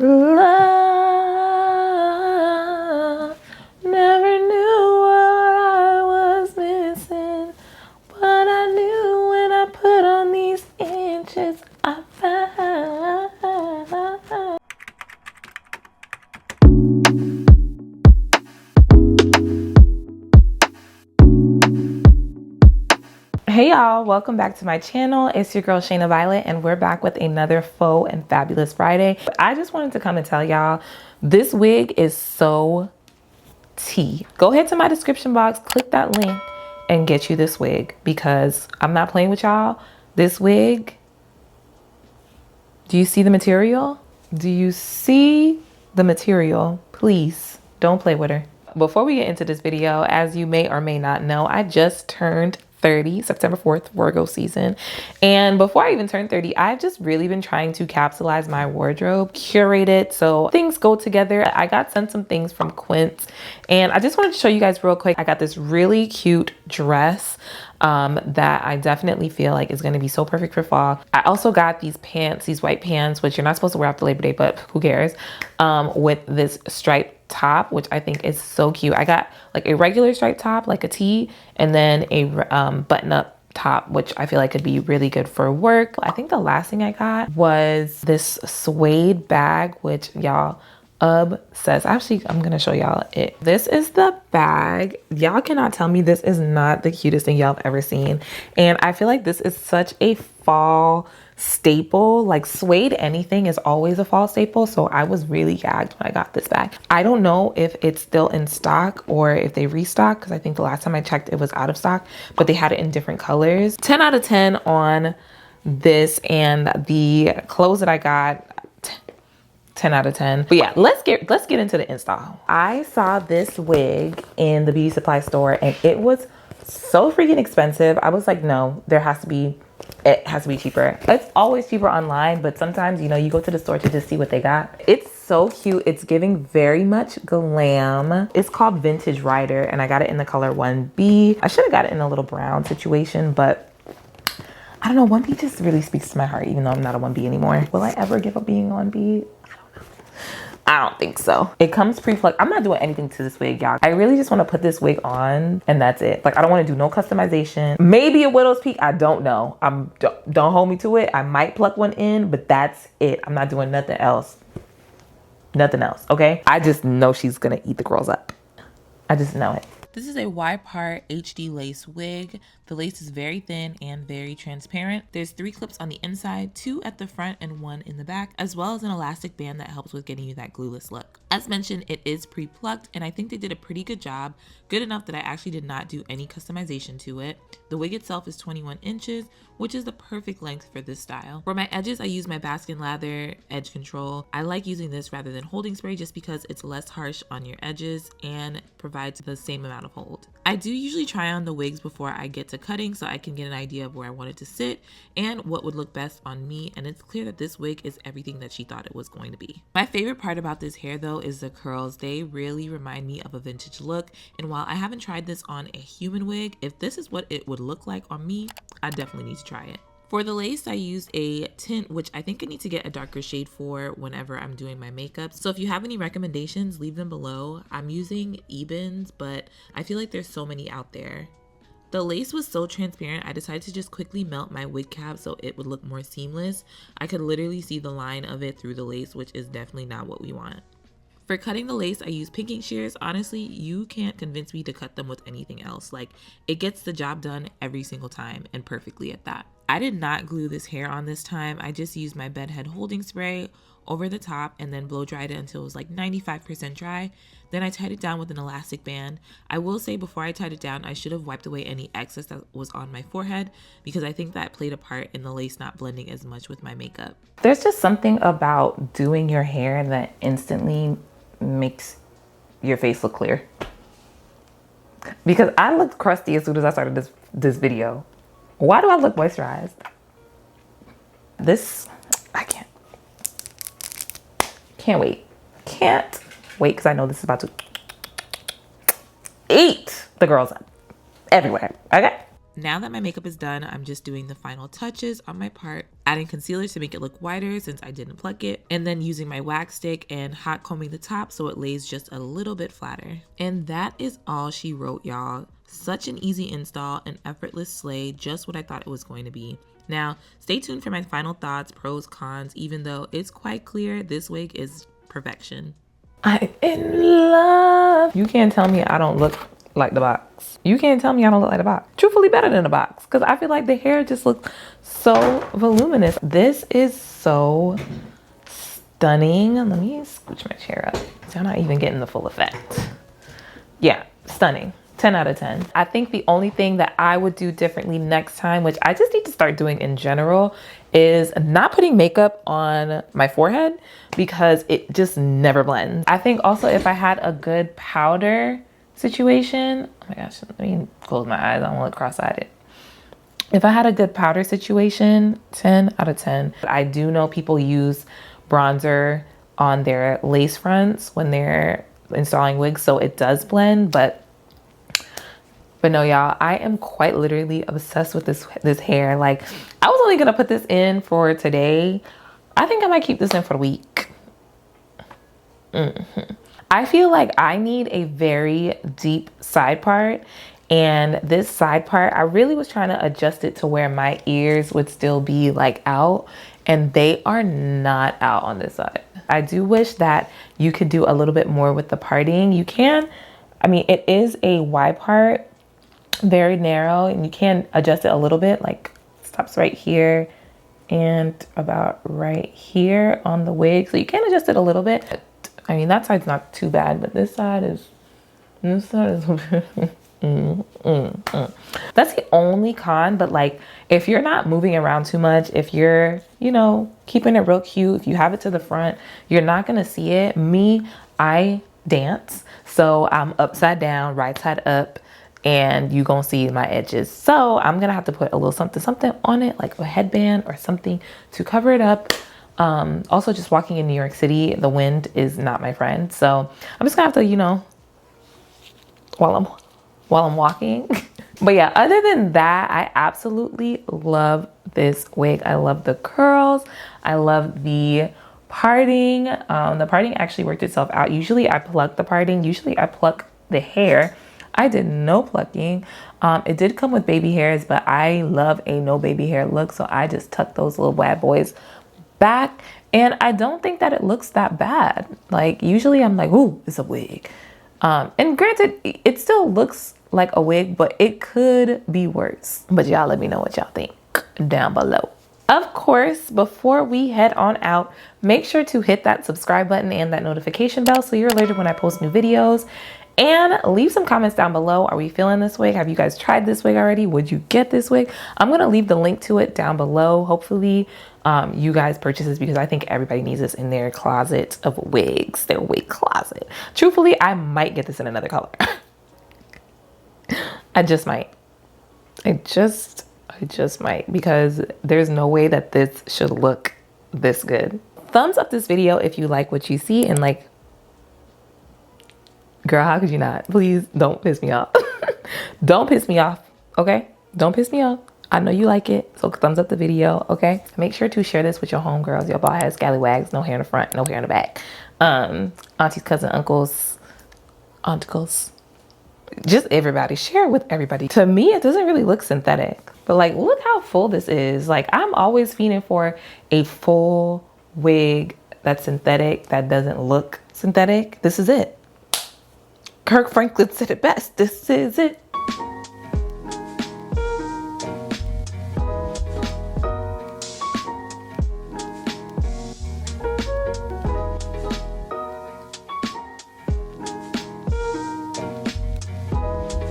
Love, never knew what I was missing, but I knew when I put on these inches, I found. Hey y'all, welcome back to my channel. It's your girl Shayna Violet, and we're back with another Faux and Fabulous Friday. I just wanted to come and tell y'all, this wig is so tea. Go ahead to my description box, click that link, and get you this wig, because I'm not playing with y'all. This wig, do you see the material? Do you see the material? Please don't play with her. Before we get into this video, as you may or may not know, I just turned 30, September 4th, Virgo season. And before I even turned 30, I've just really been trying to capsulize my wardrobe, curate it so things go together. I got sent some things from Quince, and I just wanted to show you guys real quick. I got this really cute dress that I definitely feel like is going to be so perfect for fall. I also got these pants, these white pants, which you're not supposed to wear after Labor Day, but who cares, with this striped top, which I think is so cute. I got like a regular striped top, like a tee, and then a button-up top, which I feel like could be really good for work. I think the last thing I got was this suede bag, which y'all obsessed. Actually, I'm gonna show y'all it. This is the bag. Y'all cannot tell me this is not the cutest thing y'all have ever seen. And I feel like this is such a fall staple. Like suede anything is always a fall staple, so I was really gagged when I got this bag. I don't know if it's still in stock or if they restocked, because I think the last time I checked it was out of stock, but they had it in different colors. 10 out of 10 on this, and the clothes that I got, 10 out of 10. But yeah, let's get into the install. I saw this wig in the beauty supply store and it was so freaking expensive. I was like, no, it has to be cheaper. It's always cheaper online, but sometimes, you know, you go to the store to just see what they got. It's so cute. It's giving very much glam. It's called Vintage Rider, and I got it in the color 1B. I should have got it in a little brown situation, but I don't know, 1B just really speaks to my heart, even though I'm not a 1B anymore. Will I ever give up being a 1B? I don't think so. It comes pre-plucked. I'm not doing anything to this wig, y'all. I really just want to put this wig on and that's it. Like, I don't want to do no customization. Maybe a widow's peak. I don't know. Don't hold me to it. I might pluck one in, but that's it. I'm not doing nothing else. Nothing else, okay? I just know she's gonna eat the girls up. I just know it. This is a Y-part HD lace wig. The lace is very thin and very transparent. There's 3 clips on the inside, 2 at the front and 1 in the back, as well as an elastic band that helps with getting you that glueless look. As mentioned, it is pre-plucked, and I think they did a pretty good job. Good enough that I actually did not do any customization to it. The wig itself is 21 inches, which is the perfect length for this style. For my edges, I use my Baskin Lather Edge Control. I like using this rather than holding spray just because it's less harsh on your edges and provides the same amount of hold. I do usually try on the wigs before I get to cutting so I can get an idea of where I want it to sit and what would look best on me, and it's clear that this wig is everything that she thought it was going to be. My favorite part about this hair though is the curls. They really remind me of a vintage look, and while I haven't tried this on a human wig, if this is what it would look like on me, I definitely need to try it. For the lace, I used a tint, which I think I need to get a darker shade for whenever I'm doing my makeup. So if you have any recommendations, leave them below. I'm using Ebens, but I feel like there's so many out there. The lace was so transparent, I decided to just quickly melt my wig cap so it would look more seamless. I could literally see the line of it through the lace, which is definitely not what we want. For cutting the lace, I use pinking shears. Honestly, you can't convince me to cut them with anything else. Like, it gets the job done every single time, and perfectly at that. I did not glue this hair on this time. I just used my bedhead holding spray over the top and then blow dried it until it was like 95% dry. Then I tied it down with an elastic band. I will say before I tied it down, I should have wiped away any excess that was on my forehead because I think that played a part in the lace not blending as much with my makeup. There's just something about doing your hair that instantly makes your face look clear. Because I looked crusty as soon as I started this video. Why do I look moisturized? This, I can't wait. Can't wait, because I know this is about to eat the girls up everywhere, okay? Now that my makeup is done, I'm just doing the final touches on my part, adding concealer to make it look whiter since I didn't pluck it, and then using my wax stick and hot combing the top so it lays just a little bit flatter. And that is all she wrote, y'all. Such an easy install, an effortless slay, just what I thought it was going to be. Now, stay tuned for my final thoughts, pros, cons, even though it's quite clear this wig is perfection. I'm in love. You can't tell me I don't look like the box. You can't tell me I don't look like the box. Truthfully, better than the box, because I feel like the hair just looks so voluminous. This is so stunning. Let me scooch my chair up so I'm not even getting the full effect. Yeah, stunning. 10 out of 10. I think the only thing that I would do differently next time, which I just need to start doing in general, is not putting makeup on my forehead because it just never blends. I think also if I had a good powder situation, oh my gosh, let me close my eyes, I don't want to look cross-eyed. If I had a good powder situation, 10 out of 10. I do know people use bronzer on their lace fronts when they're installing wigs, so it does blend, but no, y'all, I am quite literally obsessed with this hair. Like, I was only gonna put this in for today. I think I might keep this in for the week. I feel like I need a very deep side part, and this side part, I really was trying to adjust it to where my ears would still be like out, and they are not out on this side. I do wish that you could do a little bit more with the parting. You can, I mean, it is a Y part, very narrow, and you can adjust it a little bit, like stops right here and about right here on the wig, so you can adjust it a little bit. I mean, that side's not too bad, but this side is that's the only con. But like, if you're not moving around too much, if you're, you know, keeping it real cute, if you have it to the front, you're not gonna see it. Me, I dance, so I'm upside down, right side up, and you gonna see my edges. So I'm gonna have to put a little something on it, like a headband or something to cover it up. Also, just walking in New York City, the wind is not my friend. So I'm just gonna have to, you know, while I'm walking. But yeah, other than that, I absolutely love this wig. I love the curls. I love the parting. The parting actually worked itself out. Usually I pluck the parting. Usually I pluck the hair. I did no plucking. It did come with baby hairs, but I love a no baby hair look. So I just tucked those little bad boys back. And I don't think that it looks that bad. Like, usually I'm like, ooh, it's a wig. And granted, it still looks like a wig, but it could be worse. But y'all let me know what y'all think down below. Of course, before we head on out, make sure to hit that subscribe button and that notification bell so you're alerted when I post new videos. And leave some comments down below. Are we feeling this wig? Have you guys tried this wig already? Would you get this wig? I'm going to leave the link to it down below. Hopefully you guys purchase this because I think everybody needs this in their closet of wigs, their wig closet. Truthfully, I might get this in another color. I just might. I just might, because there's no way that this should look this good. Thumbs up this video if you like what you see, and like, girl, how could you not? Please don't piss me off. Don't piss me off, okay? Don't piss me off. I know you like it, so thumbs up the video, okay? Make sure to share this with your homegirls, your bald head scallywags, no hair in the front, no hair in the back. Aunties, cousins, uncles, just everybody. Share it with everybody. To me, it doesn't really look synthetic, but like, look how full this is. Like, I'm always fiending for a full wig that's synthetic, that doesn't look synthetic. This is it. Kirk Franklin said it best. This is it.